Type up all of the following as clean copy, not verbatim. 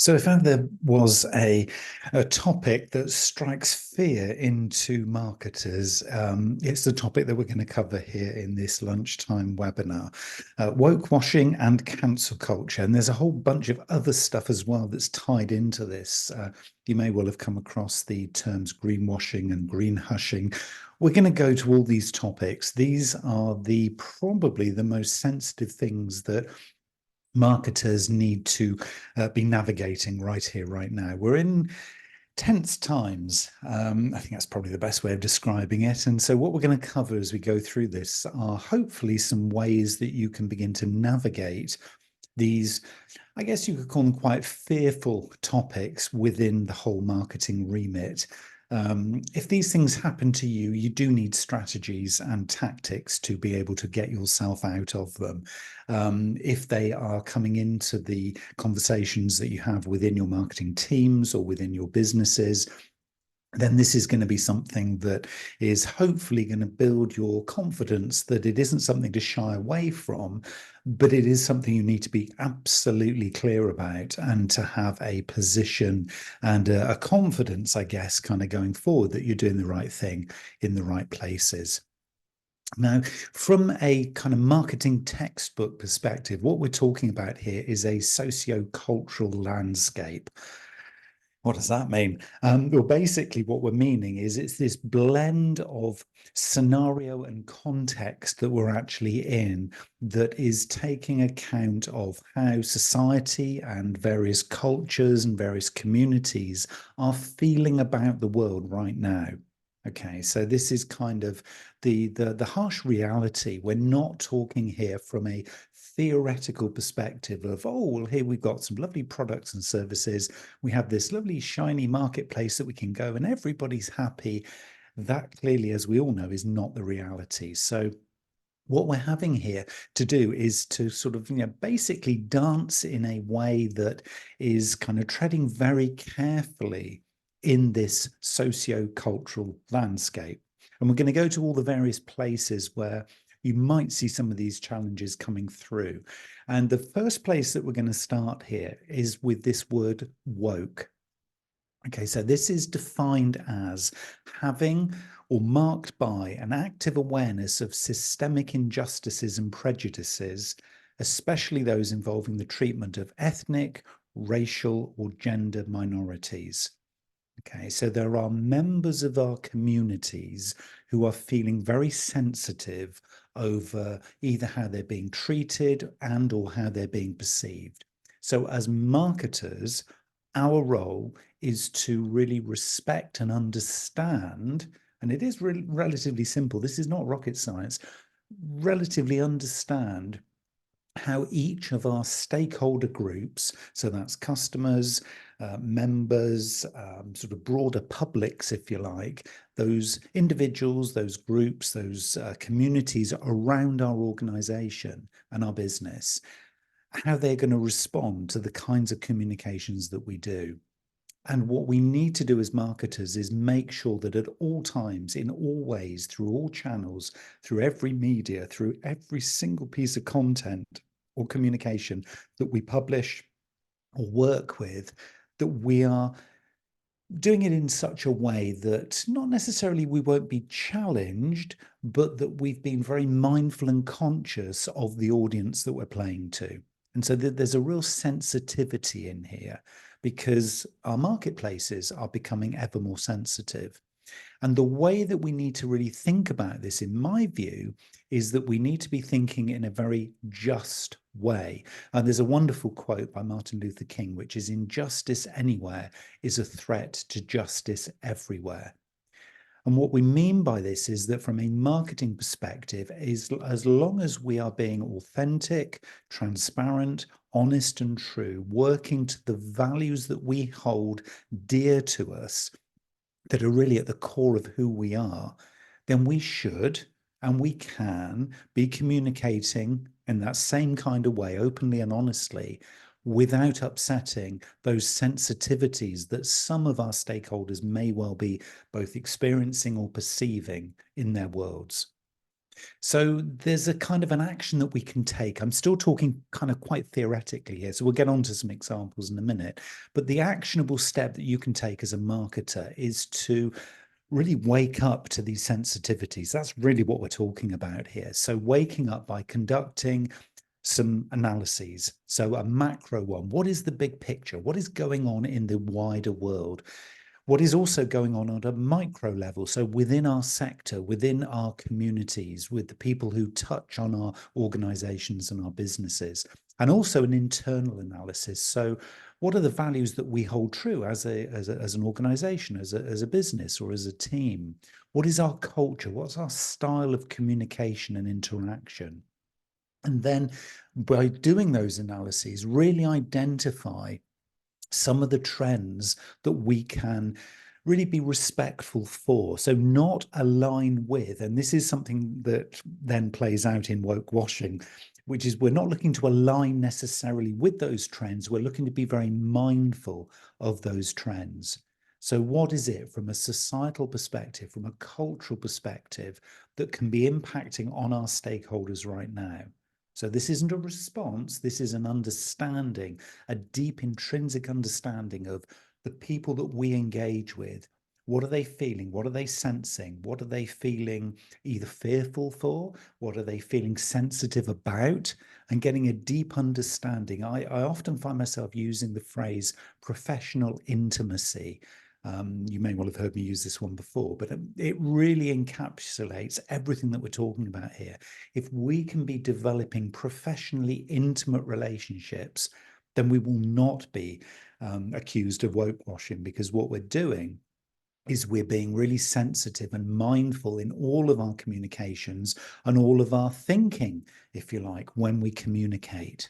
So if ever there was a topic that strikes fear into marketers, it's the topic that we're going to cover here in this lunchtime webinar, woke washing and cancel culture. And there's a whole bunch of other stuff as well that's tied into this. You may well have come across the terms greenwashing and green hushing. We're going to go to all these topics. These are probably the most sensitive things that marketers need to be navigating right here, right now. We're in tense times. I think that's probably the best way of describing it. And so what we're going to cover as we go through this are hopefully some ways that you can begin to navigate these, I guess you could call them quite fearful topics within the whole marketing remit. If these things happen to you, you do need strategies and tactics to be able to get yourself out of them. If they are coming into the conversations that you have within your marketing teams or within your businesses, then this is going to be something that is hopefully going to build your confidence that it isn't something to shy away from, but it is something you need to be absolutely clear about and to have a position and a confidence, I guess, kind of going forward that you're doing the right thing in the right places. Now, from a kind of marketing textbook perspective, what we're talking about here is a socio-cultural landscape. What does that mean? Well, basically, what we're meaning is it's this blend of scenario and context that we're actually in that is taking account of how society and various cultures and various communities are feeling about the world right now. Okay, so this is kind of the harsh reality. We're not talking here from a theoretical perspective of, oh, well, here we've got some lovely products and services. We have this lovely shiny marketplace that we can go and everybody's happy. That clearly, as we all know, is not the reality. So what we're having here to do is to sort of, basically dance in a way that is kind of treading very carefully in this socio-cultural landscape. And we're going to go to all the various places where you might see some of these challenges coming through. And the first place that we're going to start here is with this word woke. Okay, so this is defined as having or marked by an active awareness of systemic injustices and prejudices, especially those involving the treatment of ethnic, racial, or gender minorities. Okay, so there are members of our communities who are feeling very sensitive over either how they're being treated and or how they're being perceived. So as marketers, our role is to really respect and understand, and it is really relatively simple. This is not rocket science. Relatively understand how each of our stakeholder groups, so that's customers, members, sort of broader publics, if you like, those individuals, those groups, those communities around our organization and our business, how they're going to respond to the kinds of communications that we do. And what we need to do as marketers is make sure that at all times, in all ways, through all channels, through every media, through every single piece of content or communication that we publish or work with, that we are doing it in such a way that not necessarily we won't be challenged, but that we've been very mindful and conscious of the audience that we're playing to. And so there's a real sensitivity in here because our marketplaces are becoming ever more sensitive. And the way that we need to really think about this, in my view, is that we need to be thinking in a very just way. And there's a wonderful quote by Martin Luther King, which is, "Injustice anywhere is a threat to justice everywhere." And what we mean by this is that from a marketing perspective, is as long as we are being authentic, transparent, honest and true, working to the values that we hold dear to us, that are really at the core of who we are, then we should and we can be communicating in that same kind of way, openly and honestly, without upsetting those sensitivities that some of our stakeholders may well be both experiencing or perceiving in their worlds. So there's a kind of an action that we can take. I'm still talking kind of quite theoretically here, so we'll get on to some examples in a minute. But the actionable step that you can take as a marketer is to really wake up to these sensitivities. That's really what we're talking about here. So waking up by conducting some analyses. So a macro one, what is the big picture? What is going on in the wider world? What is also going on at a micro level? So within our sector, within our communities, with the people who touch on our organizations and our businesses, and also an internal analysis. So what are the values that we hold true as an organization, as a business, or as a team? What is our culture? What's our style of communication and interaction? And then by doing those analyses, really identify some of the trends that we can really be respectful for. So not align with, and this is something that then plays out in woke washing, which is we're not looking to align necessarily with those trends. We're looking to be very mindful of those trends. So what is it from a societal perspective, from a cultural perspective, that can be impacting on our stakeholders right now? So this isn't a response, this is an understanding, a deep intrinsic understanding of the people that we engage with. What are they feeling? What are they sensing? What are they feeling either fearful for? What are they feeling sensitive about? And getting a deep understanding. I often find myself using the phrase professional intimacy. You may well have heard me use this one before, but it really encapsulates everything that we're talking about here. If we can be developing professionally intimate relationships, then we will not be accused of woke washing, because what we're doing is we're being really sensitive and mindful in all of our communications and all of our thinking, if you like, when we communicate.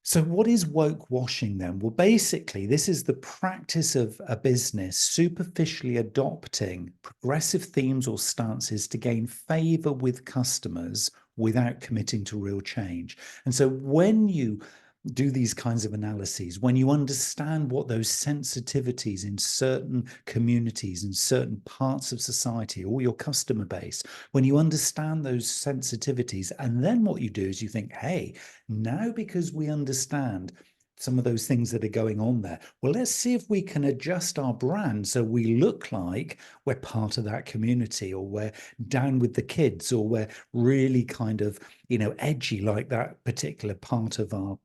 So what is woke washing then? Well, basically, this is the practice of a business superficially adopting progressive themes or stances to gain favor with customers without committing to real change. And so when you do these kinds of analyses, when you understand what those sensitivities in certain communities and certain parts of society or your customer base, when you understand those sensitivities, and then what you do is you think, hey, now because we understand some of those things that are going on there, well, let's see if we can adjust our brand so we look like we're part of that community, or we're down with the kids, or we're really kind of, edgy like that particular part of our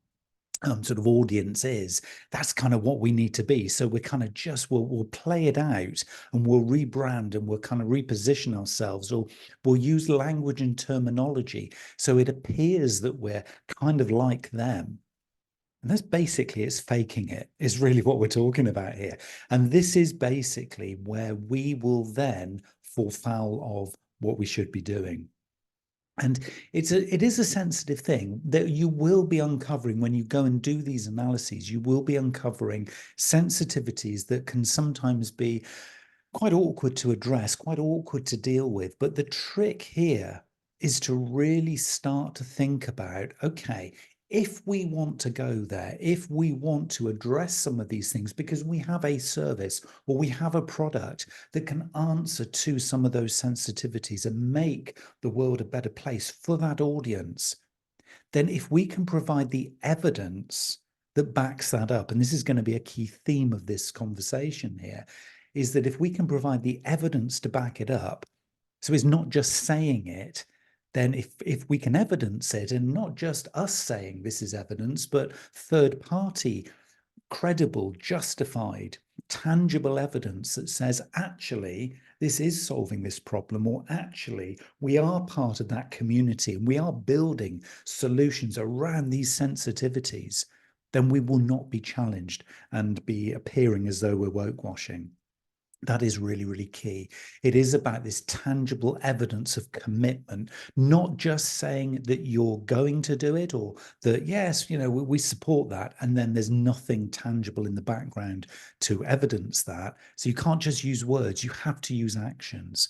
sort of audience is. That's kind of what we need to be. So we're kind of we'll play it out, and we'll rebrand, and we'll kind of reposition ourselves, or we'll use language and terminology so it appears that we're kind of like them. And that's basically, it's faking it, is really what we're talking about here. And this is basically where we will then fall foul of what we should be doing. And it is a sensitive thing that you will be uncovering when you go and do these analyses. You will be uncovering sensitivities that can sometimes be quite awkward to address, quite awkward to deal with. But the trick here is to really start to think about, okay, if we want to go there, if we want to address some of these things, because we have a service or we have a product that can answer to some of those sensitivities and make the world a better place for that audience, then if we can provide the evidence that backs that up, and this is going to be a key theme of this conversation here, is that if we can provide the evidence to back it up, so it's not just saying it, then if we can evidence it, and not just us saying this is evidence, but third party, credible, justified, tangible evidence that says, actually, this is solving this problem, or actually, we are part of that community and we are building solutions around these sensitivities, then we will not be challenged and be appearing as though we're woke washing. That is really, really key. It is about this tangible evidence of commitment, not just saying that you're going to do it, or that, yes, we support that, and then there's nothing tangible in the background to evidence that. So you can't just use words, you have to use actions.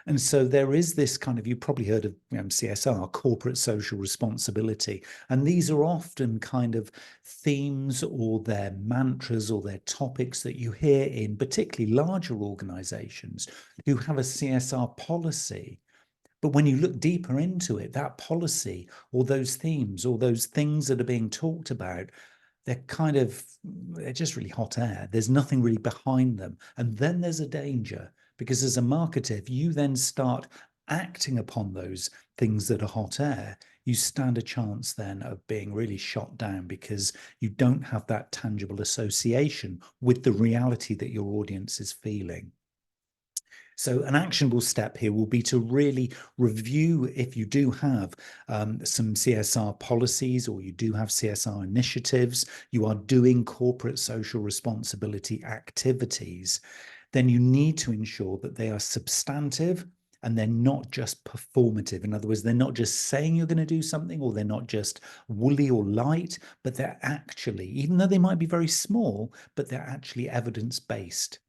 And so there is this kind of, you've probably heard of CSR, corporate social responsibility. And these are often kind of themes or their mantras or their topics that you hear in particularly larger organizations who have a CSR policy. But when you look deeper into it, that policy or those themes or those things that are being talked about, they're just really hot air. There's nothing really behind them. And then there's a danger, because as a marketer, if you then start acting upon those things that are hot air, you stand a chance then of being really shot down, because you don't have that tangible association with the reality that your audience is feeling. So an actionable step here will be to really review, if you do have some CSR policies or you do have CSR initiatives, you are doing corporate social responsibility activities, then you need to ensure that they are substantive and they're not just performative. In other words, they're not just saying you're going to do something, or they're not just woolly or light, but they're actually, even though they might be very small, but they're actually evidence-based.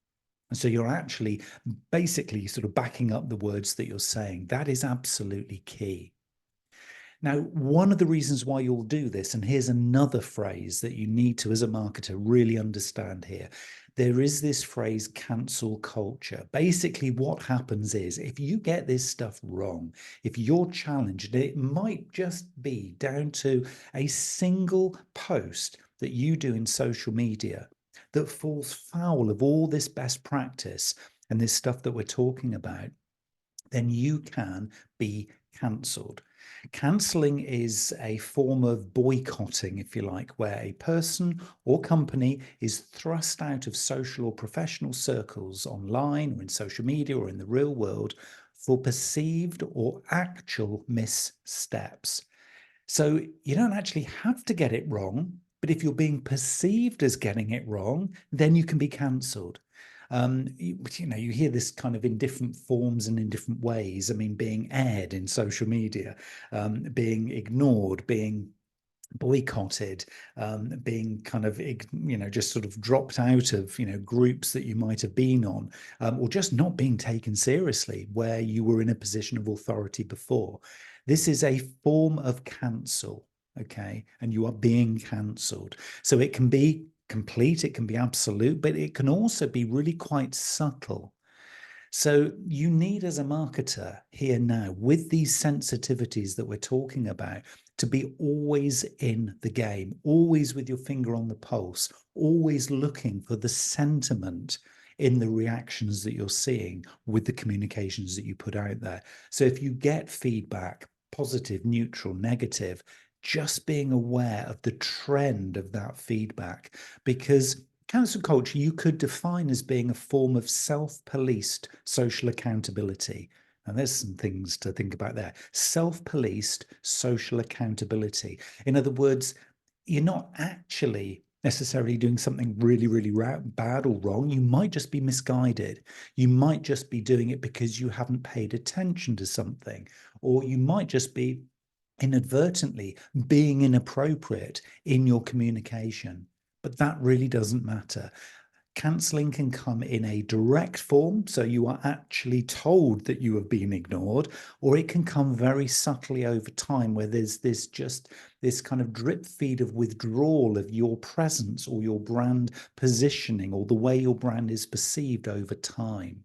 And so you're actually basically sort of backing up the words that you're saying. That is absolutely key. Now, one of the reasons why you'll do this, and here's another phrase that you need to, as a marketer, really understand here. There is this phrase, cancel culture. Basically, what happens is, if you get this stuff wrong, if you're challenged, it might just be down to a single post that you do in social media that falls foul of all this best practice and this stuff that we're talking about, then you can be cancelled. Cancelling is a form of boycotting, if you like, where a person or company is thrust out of social or professional circles online or in social media or in the real world for perceived or actual missteps. So you don't actually have to get it wrong, but if you're being perceived as getting it wrong, then you can be cancelled. You hear this kind of in different forms and in different ways. I mean, being aired in social media, being ignored, being boycotted, being kind of, just sort of dropped out of, groups that you might have been on, or just not being taken seriously where you were in a position of authority before. This is a form of cancel, okay? And you are being cancelled. So it can be complete, it can be absolute, but it can also be really quite subtle. So you need, as a marketer here now, with these sensitivities that we're talking about, to be always in the game, always with your finger on the pulse, always looking for the sentiment in the reactions that you're seeing with the communications that you put out there. So if you get feedback, positive, neutral, negative, just being aware of the trend of that feedback, because cancel culture you could define as being a form of self-policed social accountability. And there's some things to think about there. Self-policed social accountability. In other words, you're not actually necessarily doing something really, really bad or wrong. You might just be misguided. You might just be doing it because you haven't paid attention to something, or you might just be inadvertently being inappropriate in your communication. But that really doesn't matter. Cancelling can come in a direct form, so you are actually told that you have been ignored, or it can come very subtly over time, where there's this kind of drip feed of withdrawal of your presence or your brand positioning or the way your brand is perceived over time.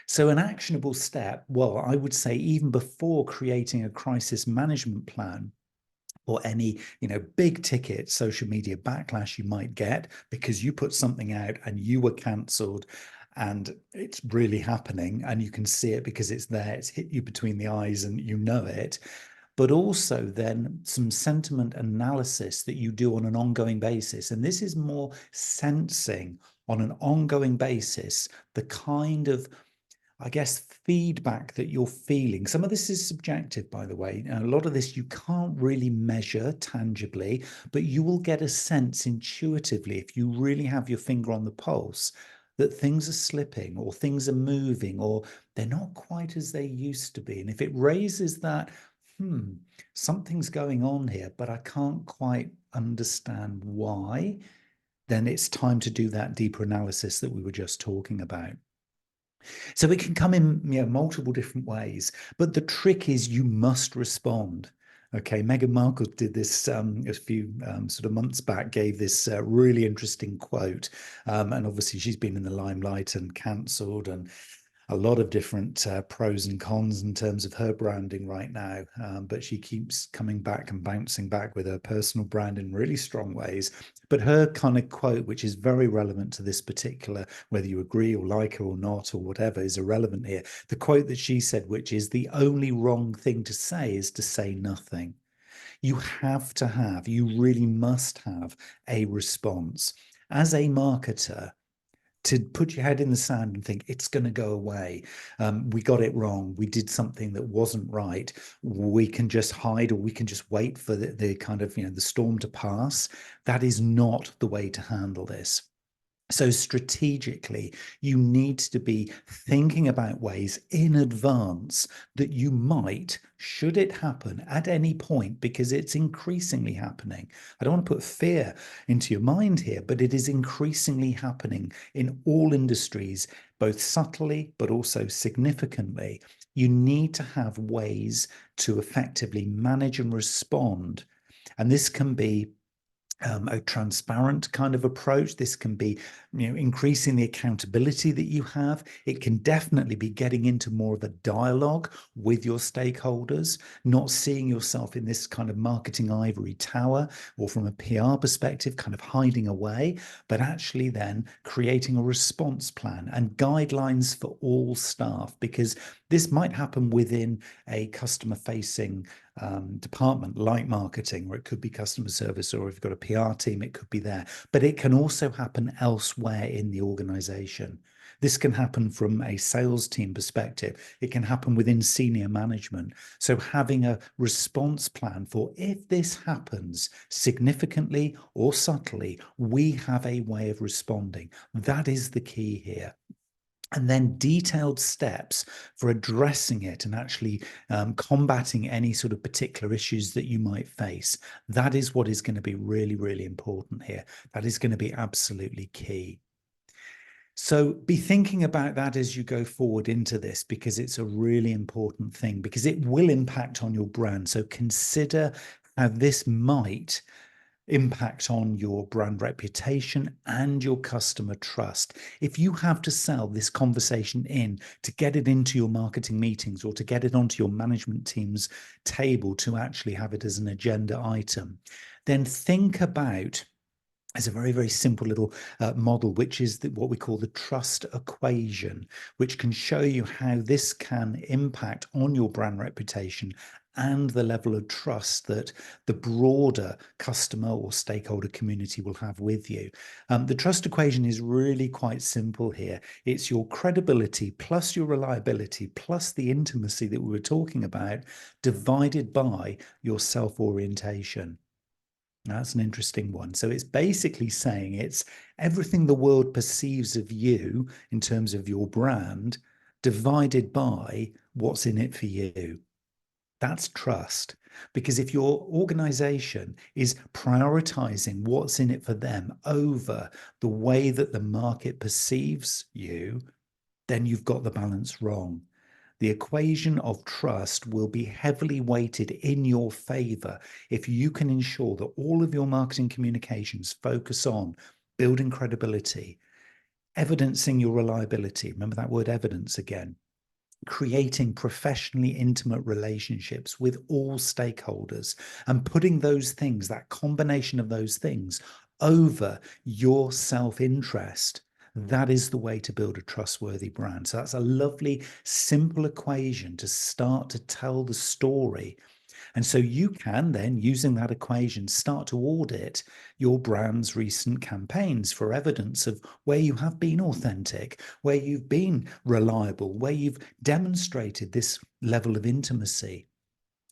So an actionable step, well, I would say even before creating a crisis management plan, or any, big ticket social media backlash you might get because you put something out and you were cancelled, and it's really happening and you can see it because it's there, it's hit you between the eyes and you know it. But also then some sentiment analysis that you do on an ongoing basis. And this is more sensing on an ongoing basis the kind of, I guess, feedback that you're feeling. Some of this is subjective, by the way. And a lot of this you can't really measure tangibly, but you will get a sense intuitively, if you really have your finger on the pulse, that things are slipping or things are moving or they're not quite as they used to be. And if it raises that, something's going on here, but I can't quite understand why, then it's time to do that deeper analysis that we were just talking about. So it can come in, multiple different ways, but the trick is you must respond. Okay, Meghan Markle did this a few sort of months back, gave this really interesting quote, and obviously she's been in the limelight and cancelled, and a lot of different pros and cons in terms of her branding right now, but she keeps coming back and bouncing back with her personal brand in really strong ways. But her kind of quote, which is very relevant to this particular, whether you agree or like her or not or whatever, is irrelevant here. The quote that she said, which is, the only wrong thing to say is to say nothing. You have to have, you really must have a response. As a marketer, to put your head in the sand and think it's going to go away. We got it wrong. We did something that wasn't right. We can just hide, or we can just wait for the kind of, the storm to pass. That is not the way to handle this. So strategically, you need to be thinking about ways in advance that you might, should it happen at any point, because it's increasingly happening. I don't want to put fear into your mind here, but it is increasingly happening in all industries, both subtly, but also significantly. You need to have ways to effectively manage and respond. And this can be a transparent kind of approach. This can be, increasing the accountability that you have. It can definitely be getting into more of a dialogue with your stakeholders, not seeing yourself in this kind of marketing ivory tower, or from a PR perspective, kind of hiding away, but actually then creating a response plan and guidelines for all staff, because this might happen within a customer facing department like marketing, or it could be customer service, or if you've got a PR team, it could be there. But it can also happen elsewhere in the organization. This can happen from a sales team perspective. It can happen within senior management. So having a response plan for, if this happens significantly or subtly, we have a way of responding. That is the key here. And then detailed steps for addressing it and actually combating any sort of particular issues that you might face. That is what is going to be really, really important here. That is going to be absolutely key. So be thinking about that as you go forward into this, because it's a really important thing, because it will impact on your brand. So consider how this might impact on your brand reputation and your customer trust. If you have to sell this conversation in to get it into your marketing meetings, or to get it onto your management team's table to actually have it as an agenda item, then think about, it's a very, very simple little model, which is what we call the trust equation, which can show you how this can impact on your brand reputation and the level of trust that the broader customer or stakeholder community will have with you. The trust equation is really quite simple here. It's your credibility plus your reliability plus the intimacy that we were talking about, divided by your self-orientation. That's an interesting one. So it's basically saying it's everything the world perceives of you in terms of your brand, divided by what's in it for you. That's trust. Because if your organization is prioritizing what's in it for them over the way that the market perceives you, then you've got the balance wrong. The equation of trust will be heavily weighted in your favor if you can ensure that all of your marketing communications focus on building credibility, evidencing your reliability. Remember that word evidence again. Creating professionally intimate relationships with all stakeholders, and putting those things, that combination of those things, over your self-interest. That is the way to build a trustworthy brand. So that's a lovely, simple equation to start to tell the story. And so you can then, using that equation, start to audit your brand's recent campaigns for evidence of where you have been authentic, where you've been reliable, where you've demonstrated this level of intimacy.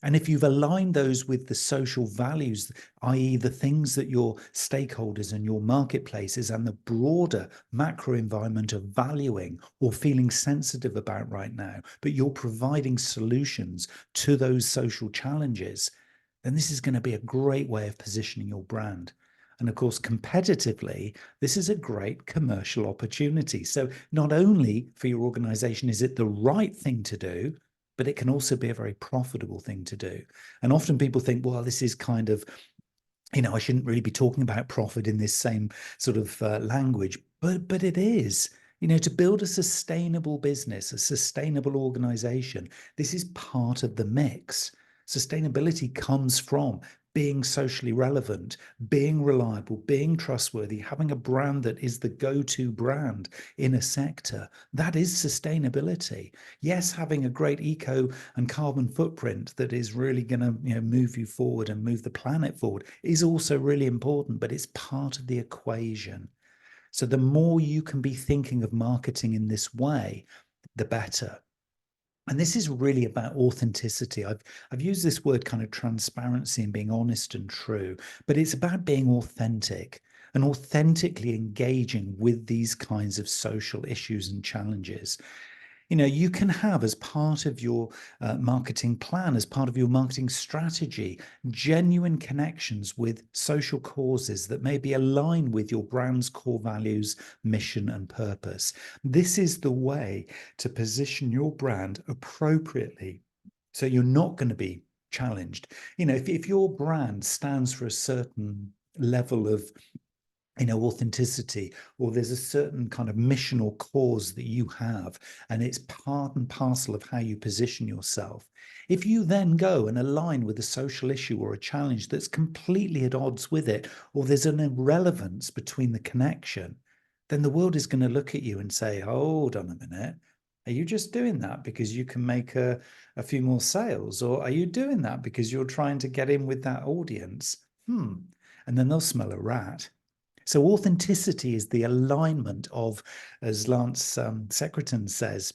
And if you've aligned those with the social values, i.e. the things that your stakeholders and your marketplaces and the broader macro environment are valuing or feeling sensitive about right now, but you're providing solutions to those social challenges, then this is going to be a great way of positioning your brand. And of course, competitively, this is a great commercial opportunity. So not only for your organization is it the right thing to do, but it can also be a very profitable thing to do. And often people think, well, this is kind of, I shouldn't really be talking about profit in this same sort of language, but it is. To build a sustainable business, a sustainable organization, this is part of the mix. Sustainability comes from being socially relevant, being reliable, being trustworthy, having a brand that is the go-to brand in a sector. That is sustainability. Yes, having a great eco and carbon footprint that is really going to, move you forward and move the planet forward is also really important, but it's part of the equation. So the more you can be thinking of marketing in this way, the better. And this is really about authenticity. I've used this word kind of transparency and being honest and true, but it's about being authentic and authentically engaging with these kinds of social issues and challenges. You can have as part of your marketing plan, as part of your marketing strategy, genuine connections with social causes that maybe align with your brand's core values, mission, and purpose. This is the way to position your brand appropriately. So you're not going to be challenged. If your brand stands for a certain level of authenticity, or there's a certain kind of mission or cause that you have, and it's part and parcel of how you position yourself. If you then go and align with a social issue or a challenge that's completely at odds with it, or there's an irrelevance between the connection, then the world is going to look at you and say, hold on a minute. Are you just doing that because you can make a few more sales? Or are you doing that because you're trying to get in with that audience? And then they'll smell a rat. So authenticity is the alignment of, as Lance Secretan says,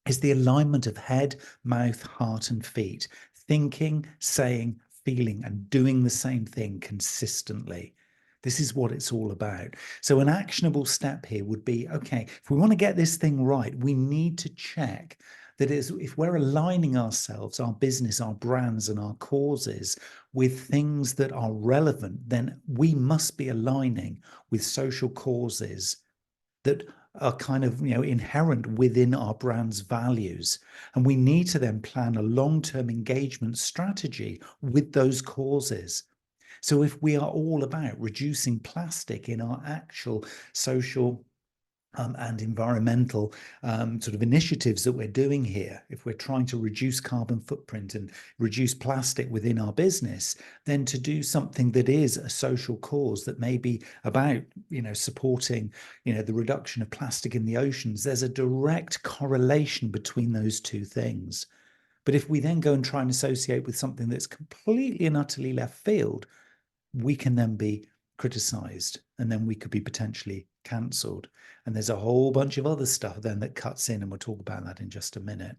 is the alignment of head, mouth, heart, and feet, thinking, saying, feeling, and doing the same thing consistently. This is what it's all about. So an actionable step here would be, okay, if we want to get this thing right, we need to check that if we're aligning ourselves, our business, our brands, and our causes with things that are relevant, then we must be aligning with social causes that are kind of inherent within our brand's values. And we need to then plan a long-term engagement strategy with those causes. So if we are all about reducing plastic in our actual social and environmental sort of initiatives that we're doing here, if we're trying to reduce carbon footprint and reduce plastic within our business, then to do something that is a social cause that may be about, supporting, the reduction of plastic in the oceans, there's a direct correlation between those two things. But if we then go and try and associate with something that's completely and utterly left field, we can then be criticized, and then we could be potentially cancelled. And there's a whole bunch of other stuff then that cuts in, and we'll talk about that in just a minute.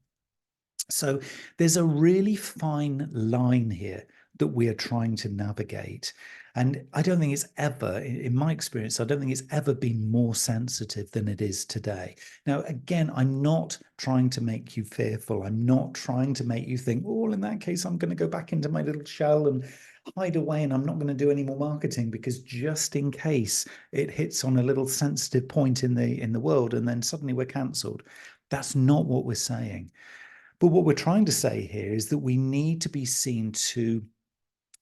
So there's a really fine line here that we are trying to navigate. And I don't think it's ever, in my experience, I don't think it's ever been more sensitive than it is today. Now, again, I'm not trying to make you fearful. I'm not trying to make you think, oh, in that case, I'm going to go back into my little shell and hide away, and I'm not going to do any more marketing, because just in case it hits on a little sensitive point in the world and then suddenly we're cancelled. That's not what we're saying. But what we're trying to say here is that we need to be seen to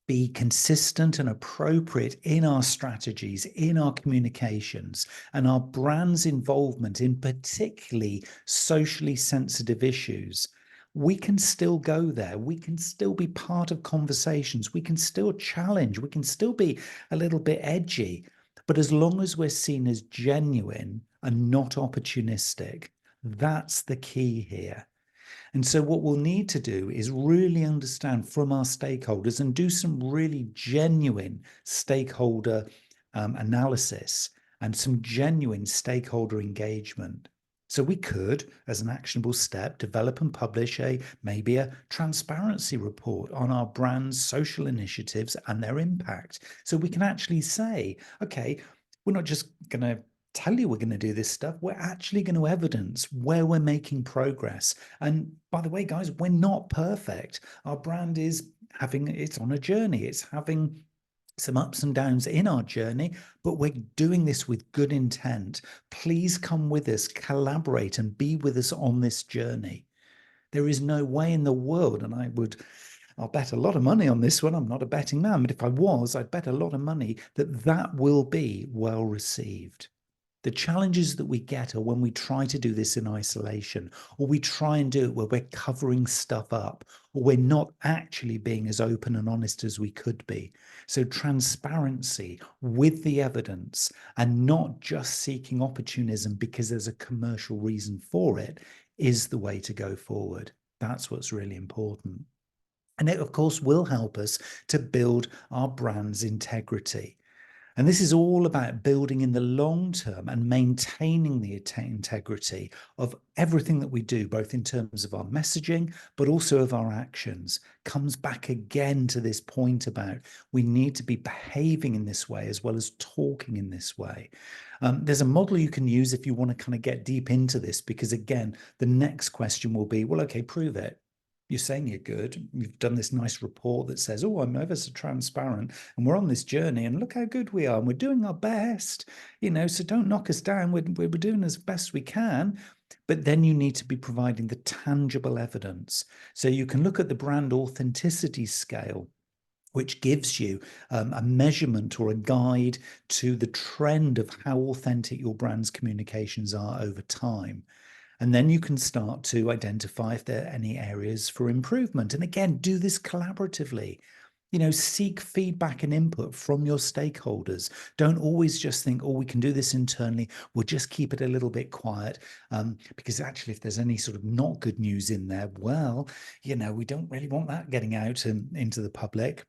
be consistent and appropriate in our strategies, in our communications, and our brand's involvement in particularly socially sensitive issues. We can still go there. We can still be part of conversations. We can still challenge. We can still be a little bit edgy. But as long as we're seen as genuine and not opportunistic, that's the key here. And so what we'll need to do is really understand from our stakeholders and do some really genuine stakeholder analysis and some genuine stakeholder engagement. So we could, as an actionable step, develop and publish maybe a transparency report on our brand's social initiatives and their impact. So we can actually say, okay, we're not just going to tell you we're going to do this stuff. We're actually going to evidence where we're making progress. And by the way, guys, we're not perfect. Our brand is it's on a journey. It's having some ups and downs in our journey, but we're doing this with good intent. Please come with us, collaborate, and be with us on this journey. There is no way in the world, and I'll bet a lot of money on this one. I'm not a betting man, but if I was, I'd bet a lot of money that will be well received. The challenges that we get are when we try to do this in isolation, or we try and do it where we're covering stuff up, or we're not actually being as open and honest as we could be. So transparency with the evidence and not just seeking opportunism because there's a commercial reason for it is the way to go forward. That's what's really important. And it, of course, will help us to build our brand's integrity. And this is all about building in the long term and maintaining the integrity of everything that we do, both in terms of our messaging, but also of our actions. Comes back again to this point about we need to be behaving in this way as well as talking in this way. There's a model you can use if you want to kind of get deep into this, because again, the next question will be, well, okay, prove it. You're saying you're good. You've done this nice report that says, oh, I'm ever so transparent and we're on this journey and look how good we are and we're doing our best, so don't knock us down. We're doing as best we can. But then you need to be providing the tangible evidence. So you can look at the brand authenticity scale, which gives you a measurement or a guide to the trend of how authentic your brand's communications are over time. And then you can start to identify if there are any areas for improvement. And again, do this collaboratively. Seek feedback and input from your stakeholders. Don't always just think, oh, we can do this internally. We'll just keep it a little bit quiet. Because actually, if there's any sort of not good news in there, well, we don't really want that getting out into the public.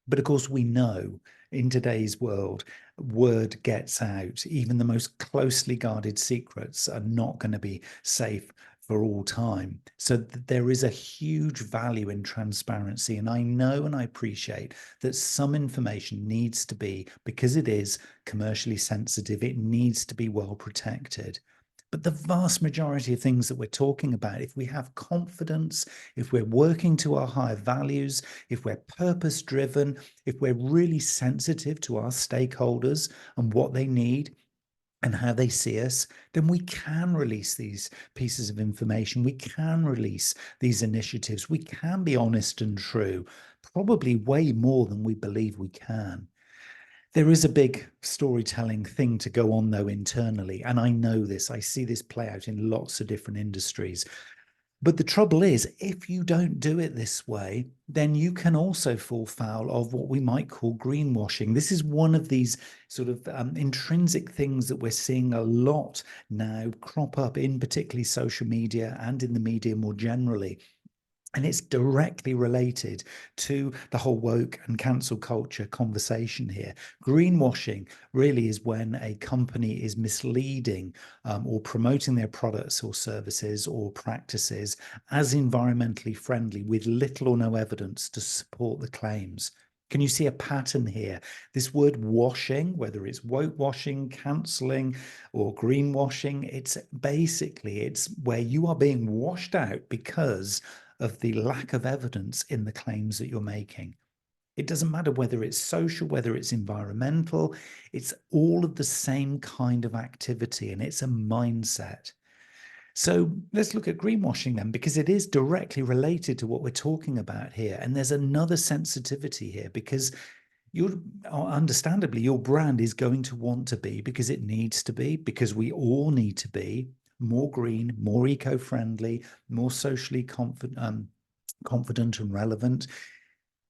But of course, we know in today's world, word gets out. Even the most closely guarded secrets are not going to be safe for all time. So there is a huge value in transparency. And I know and I appreciate that some information needs to be, because it is commercially sensitive, it needs to be well protected. But the vast majority of things that we're talking about, if we have confidence, if we're working to our higher values, if we're purpose-driven, if we're really sensitive to our stakeholders and what they need and how they see us, then we can release these pieces of information. We can release these initiatives. We can be honest and true, probably way more than we believe we can. There is a big storytelling thing to go on, though, internally. And I know this. I see this play out in lots of different industries. But the trouble is, if you don't do it this way, then you can also fall foul of what we might call greenwashing. This is one of these sort of intrinsic things that we're seeing a lot now crop up in particularly social media and in the media more generally. And it's directly related to the whole woke and cancel culture conversation here. Greenwashing really is when a company is misleading or promoting their products or services or practices as environmentally friendly with little or no evidence to support the claims. Can you see a pattern here? This word washing, whether it's woke washing, cancelling, or greenwashing, it's where you are being washed out because of the lack of evidence in the claims that you're making. It doesn't matter whether it's social, whether it's environmental, it's all of the same kind of activity, and it's a mindset. So let's look at greenwashing then, because it is directly related to what we're talking about here. And there's another sensitivity here, because understandably, your brand is going to want to be, because it needs to be, because we all need to be more green, more eco-friendly, more socially confident and relevant.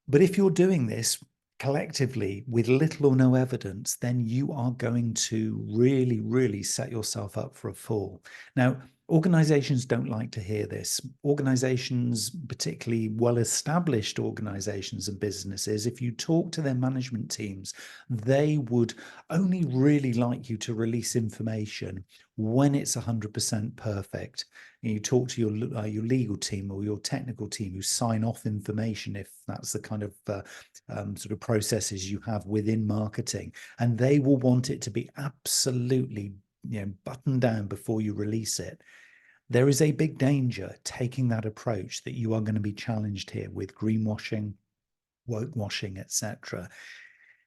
But if you're doing this collectively with little or no evidence, then you are going to really, really set yourself up for a fall. Now, organizations don't like to hear this. Organizations, particularly well-established organizations and businesses, if you talk to their management teams, they would only really like you to release information when it's 100% perfect. You talk to your legal team or your technical team who sign off information, if that's the kind of sort of processes you have within marketing, and they will want it to be absolutely buttoned down before you release it. There is a big danger taking that approach, that you are going to be challenged here with greenwashing, woke washing, etc.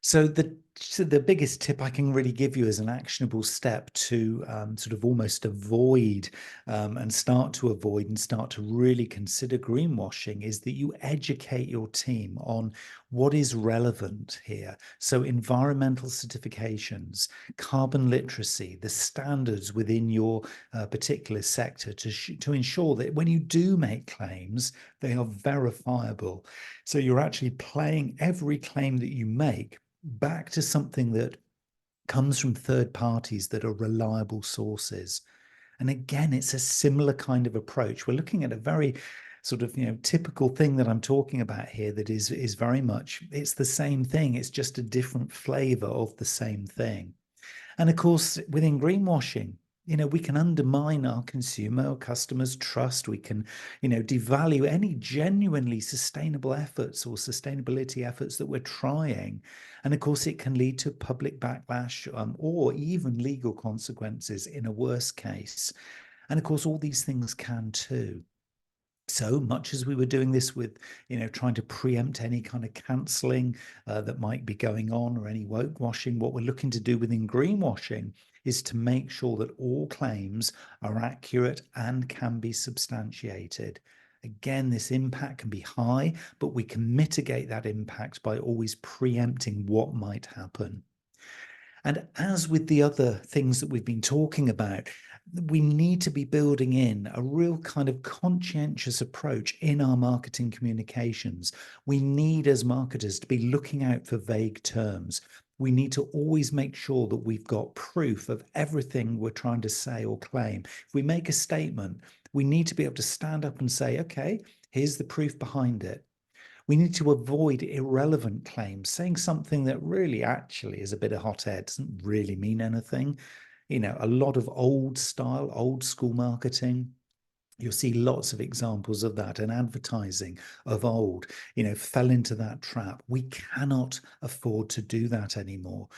So the So the biggest tip I can really give you as an actionable step to sort of almost avoid and start to really consider greenwashing is that you educate your team on what is relevant here. So environmental certifications, carbon literacy, the standards within your particular sector to ensure that when you do make claims, they are verifiable. So you're actually playing every claim that you make back to something that comes from third parties that are reliable sources. And again, it's a similar kind of approach. We're looking at a very sort of, typical thing that I'm talking about here that is very much, it's the same thing. It's just a different flavor of the same thing. And of course, within greenwashing, we can undermine our consumer or customers' trust. We can, devalue any genuinely sustainable efforts or sustainability efforts that we're trying. And of course, it can lead to public backlash or even legal consequences in a worst case. And of course, all these things can too. So much as we were doing this with, trying to preempt any kind of cancelling that might be going on or any woke washing, what we're looking to do within greenwashing is to make sure that all claims are accurate and can be substantiated. Again, this impact can be high, but we can mitigate that impact by always preempting what might happen. And as with the other things that we've been talking about, we need to be building in a real kind of conscientious approach in our marketing communications. We need, as marketers, to be looking out for vague terms. We need to always make sure that we've got proof of everything we're trying to say or claim. If we make a statement, we need to be able to stand up and say, okay, here's the proof behind it. We need to avoid irrelevant claims, saying something that really actually is a bit of hot air, doesn't really mean anything. A lot of old style, old school marketing. You'll see lots of examples of that, and advertising of old, fell into that trap. We cannot afford to do that anymore.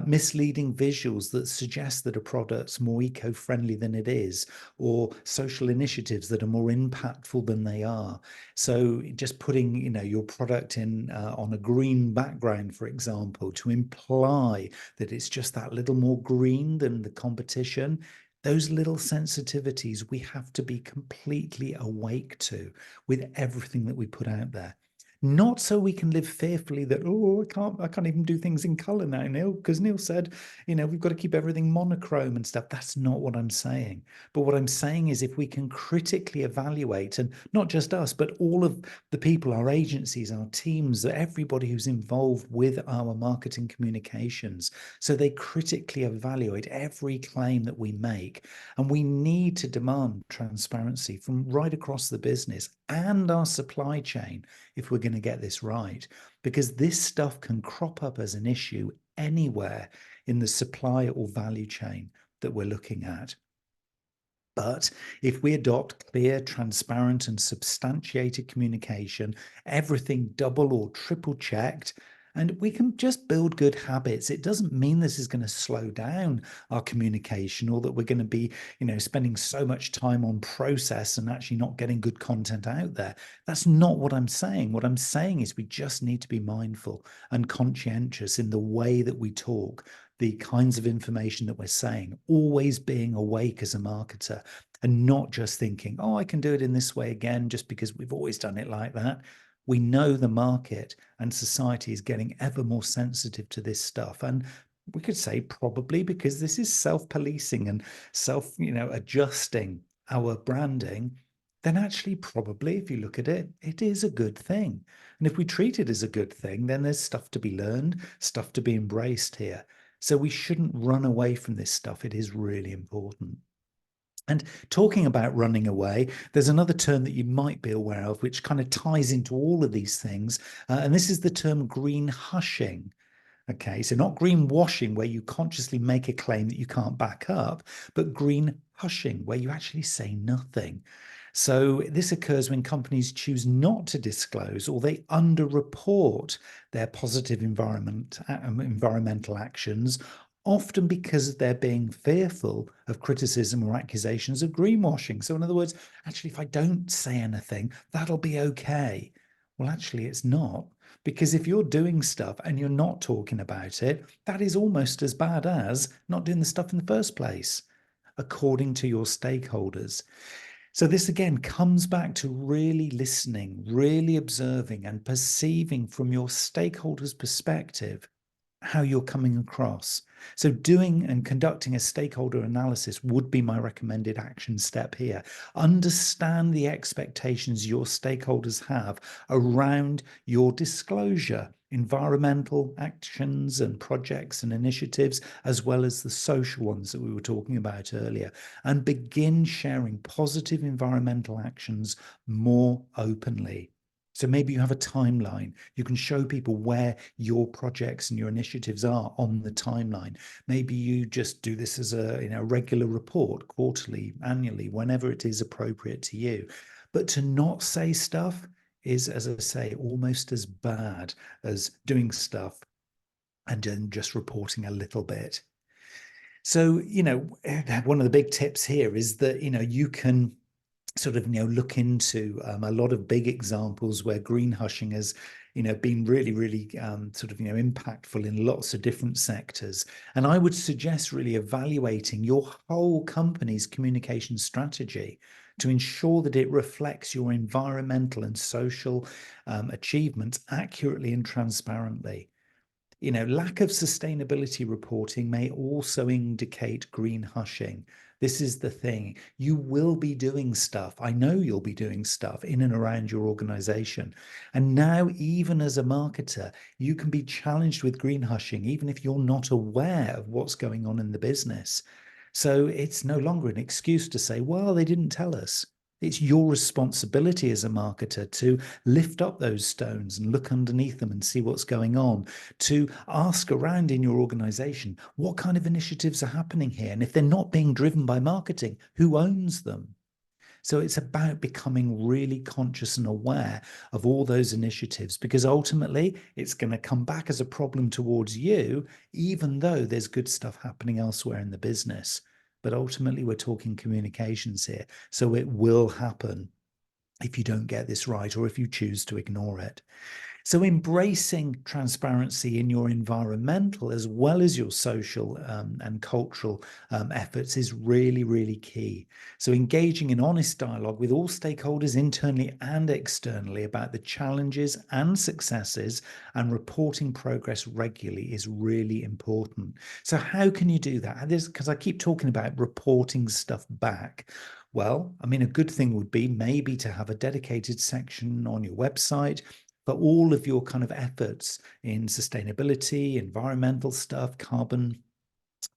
Misleading visuals that suggest that a product's more eco-friendly than it is, or social initiatives that are more impactful than they are. So just putting, your product in on a green background, for example, to imply that it's just that little more green than the competition. Those little sensitivities we have to be completely awake to with everything that we put out there. Not so we can live fearfully that, oh, I can't even do things in color now, Neil, because Neil said, we've got to keep everything monochrome and stuff. That's not what I'm saying. But what I'm saying is if we can critically evaluate, and not just us, but all of the people, our agencies, our teams, everybody who's involved with our marketing communications, so they critically evaluate every claim that we make. And we need to demand transparency from right across the business and our supply chain if we're going to get this right, because this stuff can crop up as an issue anywhere in the supply or value chain that we're looking at. But if we adopt clear, transparent, and substantiated communication, everything double or triple checked, and we can just build good habits. It doesn't mean this is going to slow down our communication or that we're going to be, spending so much time on process and actually not getting good content out there. That's not what I'm saying. What I'm saying is we just need to be mindful and conscientious in the way that we talk, the kinds of information that we're saying, always being awake as a marketer and not just thinking, oh, I can do it in this way again, just because we've always done it like that. We know the market and society is getting ever more sensitive to this stuff. And we could say probably because this is self-policing and adjusting our branding, then actually probably, if you look at it, it is a good thing. And if we treat it as a good thing, then there's stuff to be learned, stuff to be embraced here. So we shouldn't run away from this stuff. It is really important. And talking about running away, there's another term that you might be aware of, which kind of ties into all of these things. And this is the term green hushing. Okay, so not green washing, where you consciously make a claim that you can't back up, but green hushing, where you actually say nothing. So this occurs when companies choose not to disclose or they underreport their positive environmental actions, often because they're being fearful of criticism or accusations of greenwashing. So in other words, actually, if I don't say anything, that'll be okay. Well, actually, it's not. Because if you're doing stuff and you're not talking about it, that is almost as bad as not doing the stuff in the first place, according to your stakeholders. So this again comes back to really listening, really observing and perceiving from your stakeholders' perspective how you're coming across. So doing and conducting a stakeholder analysis would be my recommended action step here. Understand the expectations your stakeholders have around your disclosure, environmental actions and projects and initiatives, as well as the social ones that we were talking about earlier, and begin sharing positive environmental actions more openly. So maybe you have a timeline. You can show people where your projects and your initiatives are on the timeline. Maybe you just do this as a regular report, quarterly, annually, whenever it is appropriate to you. But to not say stuff is, as I say, almost as bad as doing stuff and then just reporting a little bit. So, one of the big tips here is that, you can sort of look into a lot of big examples where green hushing has been really sort of impactful in lots of different sectors. And I would suggest really evaluating your whole company's communication strategy to ensure that it reflects your environmental and social achievements accurately and transparently. Lack of sustainability reporting may also indicate green hushing. This is the thing. You will be doing stuff. I know you'll be doing stuff in and around your organization. And now, even as a marketer, you can be challenged with green hushing, even if you're not aware of what's going on in the business. So it's no longer an excuse to say, well, they didn't tell us. It's your responsibility as a marketer to lift up those stones and look underneath them and see what's going on, to ask around in your organization, what kind of initiatives are happening here? And if they're not being driven by marketing, who owns them? So it's about becoming really conscious and aware of all those initiatives, because ultimately it's going to come back as a problem towards you, even though there's good stuff happening elsewhere in the business. But ultimately, we're talking communications here. So it will happen if you don't get this right or if you choose to ignore it. So embracing transparency in your environmental as well as your social and cultural efforts is really key. So engaging in honest dialogue with all stakeholders internally and externally about the challenges and successes and reporting progress regularly is really important. So how can you do that? Because I keep talking about reporting stuff back. Well, I mean, a good thing would be maybe to have a dedicated section on your website for all of your kind of efforts in sustainability, environmental stuff, carbon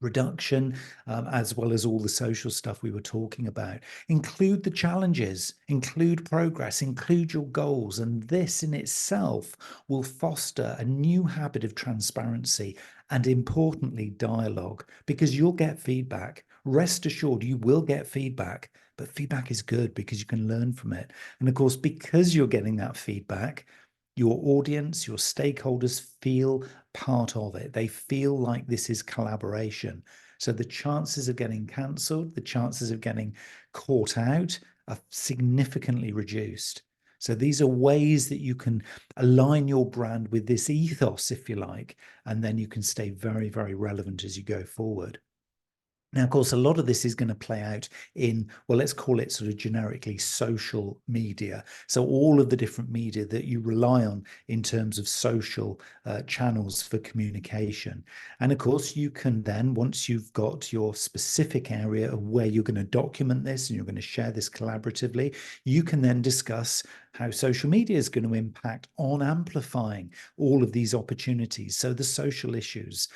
reduction, as well as all the social stuff we were talking about. Include the challenges, include progress, include your goals. And this in itself will foster a new habit of transparency and, importantly, dialogue, because you'll get feedback. Rest assured, you will get feedback, but feedback is good because you can learn from it. And of course, because you're getting that feedback, your audience, your stakeholders feel part of it. They feel like this is collaboration. So the chances of getting cancelled, the chances of getting caught out are significantly reduced. So these are ways that you can align your brand with this ethos, if you like, and then you can stay very relevant as you go forward. Now, of course, a lot of this is going to play out in, well, let's call it sort of generically social media. So all of the different media that you rely on in terms of social channels for communication. And of course, you can then, once you've got your specific area of where you're going to document this and you're going to share this collaboratively, you can then discuss how social media is going to impact on amplifying all of these opportunities. So the social issues,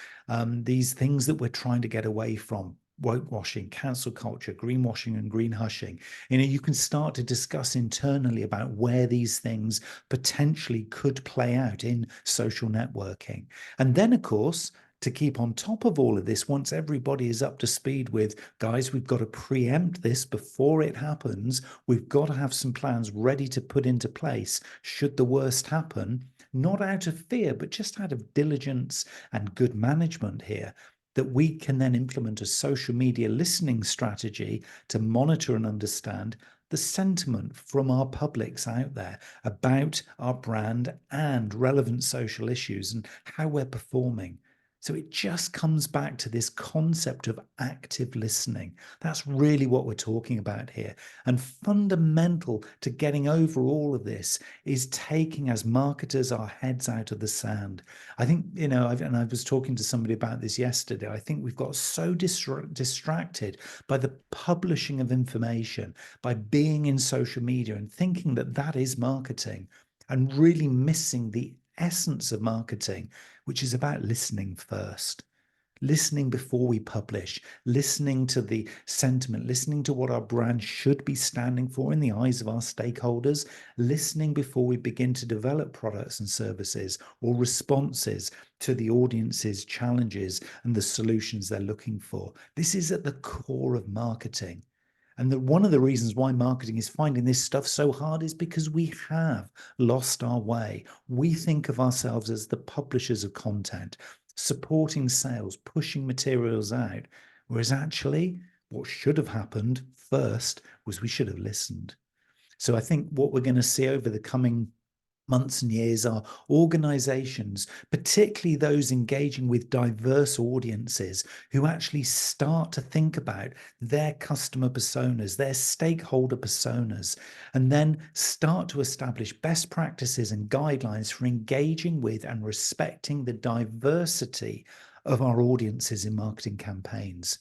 these things that we're trying to get away from, whitewashing, cancel culture, greenwashing and green hushing. You can start to discuss internally about where these things potentially could play out in social networking. And then, of course, to keep on top of all of this, once everybody is up to speed with, guys, we've got to preempt this before it happens. We've got to have some plans ready to put into place should the worst happen, not out of fear, but just out of diligence and good management here, that we can then implement a social media listening strategy to monitor and understand the sentiment from our publics out there about our brand and relevant social issues and how we're performing. So it just comes back to this concept of active listening. That's really what we're talking about here. And fundamental to getting over all of this is taking, as marketers, our heads out of the sand. I think, and I was talking to somebody about this yesterday. I think we've got so distracted by the publishing of information, by being in social media and thinking that that is marketing, and really missing the essence of marketing, which is about listening first, listening before we publish, listening to the sentiment, listening to what our brand should be standing for in the eyes of our stakeholders, listening before we begin to develop products and services or responses to the audience's challenges and the solutions they're looking for. This is at the core of marketing. And one of the reasons why marketing is finding this stuff so hard is because we have lost our way. We think of ourselves as the publishers of content, supporting sales, pushing materials out, whereas actually what should have happened first was we should have listened. So I think what we're going to see over the coming months and years are organizations, particularly those engaging with diverse audiences, who actually start to think about their customer personas, their stakeholder personas, and then start to establish best practices and guidelines for engaging with and respecting the diversity of our audiences in marketing campaigns.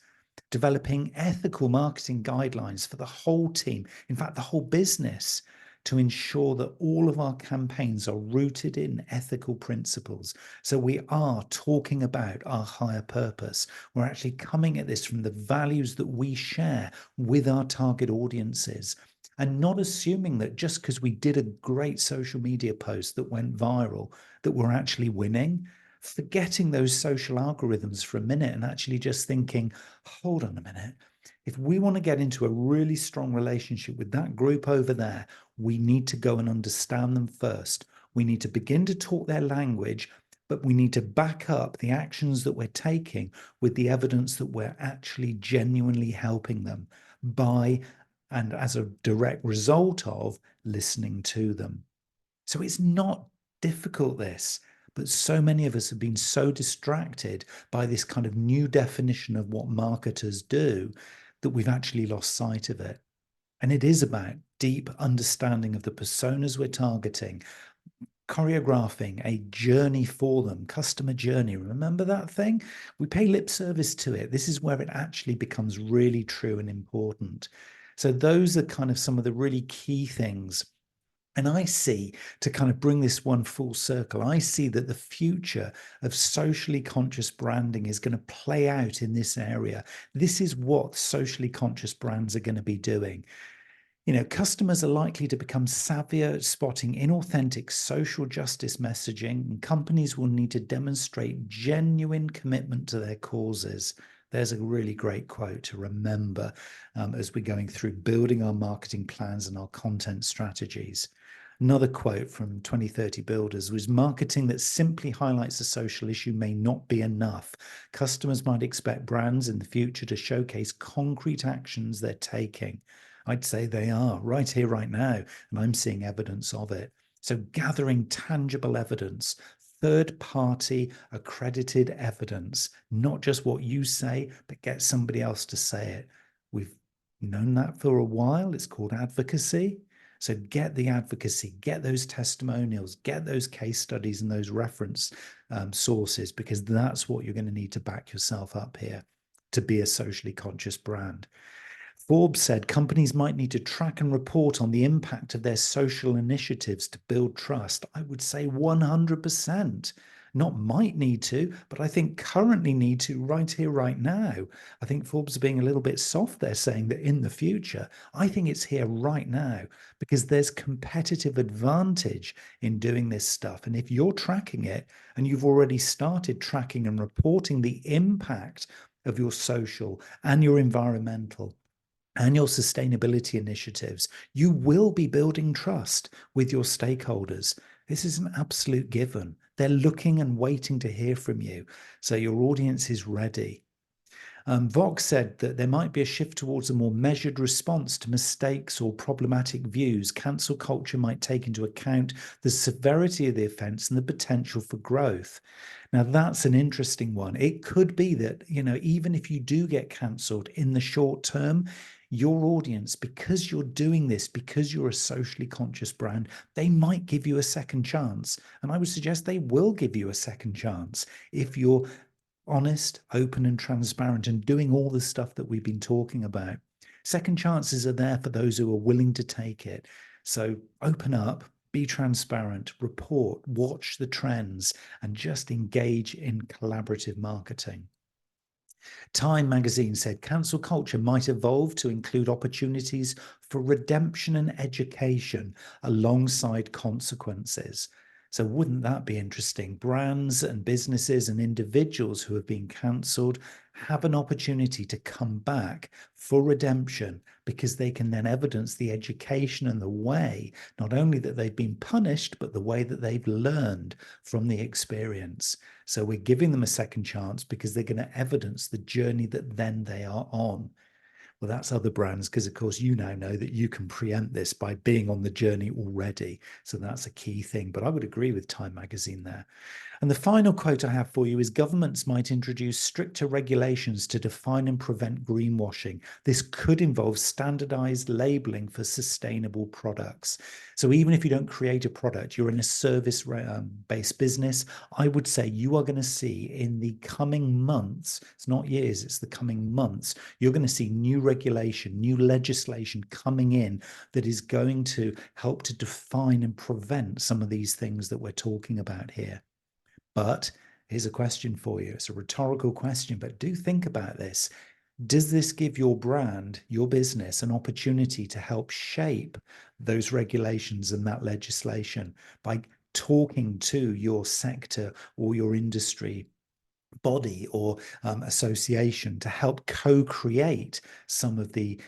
Developing ethical marketing guidelines for the whole team, in fact, the whole business, to ensure that all of our campaigns are rooted in ethical principles. So we are talking about our higher purpose. We're actually coming at this from the values that we share with our target audiences, and not assuming that just because we did a great social media post that went viral, that we're actually winning. Forgetting those social algorithms for a minute and actually just thinking, hold on a minute. If we want to get into a really strong relationship with that group over there, we need to go and understand them first. We need to begin to talk their language, but we need to back up the actions that we're taking with the evidence that we're actually genuinely helping them by, and as a direct result of, listening to them. So it's not difficult, this, but so many of us have been so distracted by this kind of new definition of what marketers do that we've actually lost sight of it. And it is about deep understanding of the personas we're targeting, choreographing a journey for them, customer journey. Remember that thing? We pay lip service to it. This is where it actually becomes really true and important. So those are kind of some of the really key things. And I see, to kind of bring this one full circle, I see that the future of socially conscious branding is going to play out in this area. This is what socially conscious brands are going to be doing. Customers are likely to become savvier at spotting inauthentic social justice messaging, and companies will need to demonstrate genuine commitment to their causes. There's a really great quote to remember as we're going through building our marketing plans and our content strategies. Another quote from 2030 Builders was, marketing that simply highlights a social issue may not be enough. Customers might expect brands in the future to showcase concrete actions they're taking. I'd say they are right here, right now, and I'm seeing evidence of it. So gathering tangible evidence, third-party accredited evidence, not just what you say, but get somebody else to say it. We've known that for a while. It's called advocacy. So get the advocacy, get those testimonials, get those case studies and those reference sources, because that's what you're going to need to back yourself up here to be a socially conscious brand. Forbes said companies might need to track and report on the impact of their social initiatives to build trust. I would say 100%. Not might need to, but I think currently need to right here, right now. I think Forbes are being a little bit soft there, saying that in the future. I think it's here right now, because there's competitive advantage in doing this stuff. And if you're tracking it and you've already started tracking and reporting the impact of your social and your environmental and your sustainability initiatives, you will be building trust with your stakeholders. This is an absolute given. They're looking and waiting to hear from you. So your audience is ready. Vox said that there might be a shift towards a more measured response to mistakes or problematic views. Cancel culture might take into account the severity of the offense and the potential for growth. Now, that's an interesting one. It could be that, even if you do get cancelled in the short term, your audience, because you're doing this, because you're a socially conscious brand, they might give you a second chance. And I would suggest they will give you a second chance if you're honest, open, and transparent, and doing all the stuff that we've been talking about. Second chances are there for those who are willing to take it. So open up, be transparent, report, watch the trends, and just engage in collaborative marketing. Time magazine said cancel culture might evolve to include opportunities for redemption and education alongside consequences. So wouldn't that be interesting? Brands and businesses and individuals who have been cancelled have an opportunity to come back for redemption because they can then evidence the education and the way, not only that they've been punished, but the way that they've learned from the experience. So we're giving them a second chance because they're going to evidence the journey that then they are on. Well, that's other brands because, of course, you now know that you can preempt this by being on the journey already. So that's a key thing. But I would agree with Time Magazine there. And the final quote I have for you is governments might introduce stricter regulations to define and prevent greenwashing. This could involve standardized labeling for sustainable products. So even if you don't create a product, you're in a service-based business, I would say you are going to see in the coming months, it's not years, it's the coming months, you're going to see new regulation, new legislation coming in that is going to help to define and prevent some of these things that we're talking about here. But here's a question for you. It's a rhetorical question, but do think about this. Does this give your brand, your business, an opportunity to help shape those regulations and that legislation by talking to your sector or your industry body or association to help co-create some of the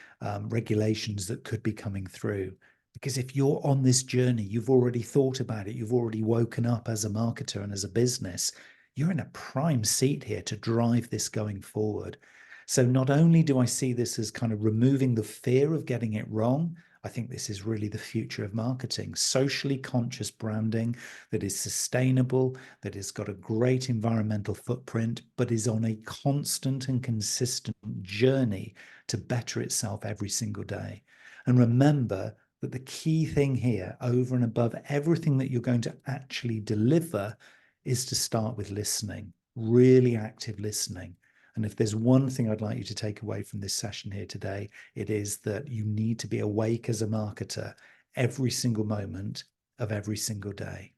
regulations that could be coming through? Because if you're on this journey, you've already thought about it, you've already woken up as a marketer and as a business, you're in a prime seat here to drive this going forward. So not only do I see this as kind of removing the fear of getting it wrong, I think this is really the future of marketing, socially conscious branding that is sustainable, that has got a great environmental footprint, but is on a constant and consistent journey to better itself every single day. And remember that the key thing here, over and above everything that you're going to actually deliver, is to start with listening, really active listening. And if there's one thing I'd like you to take away from this session here today, it is that you need to be awake as a marketer every single moment of every single day.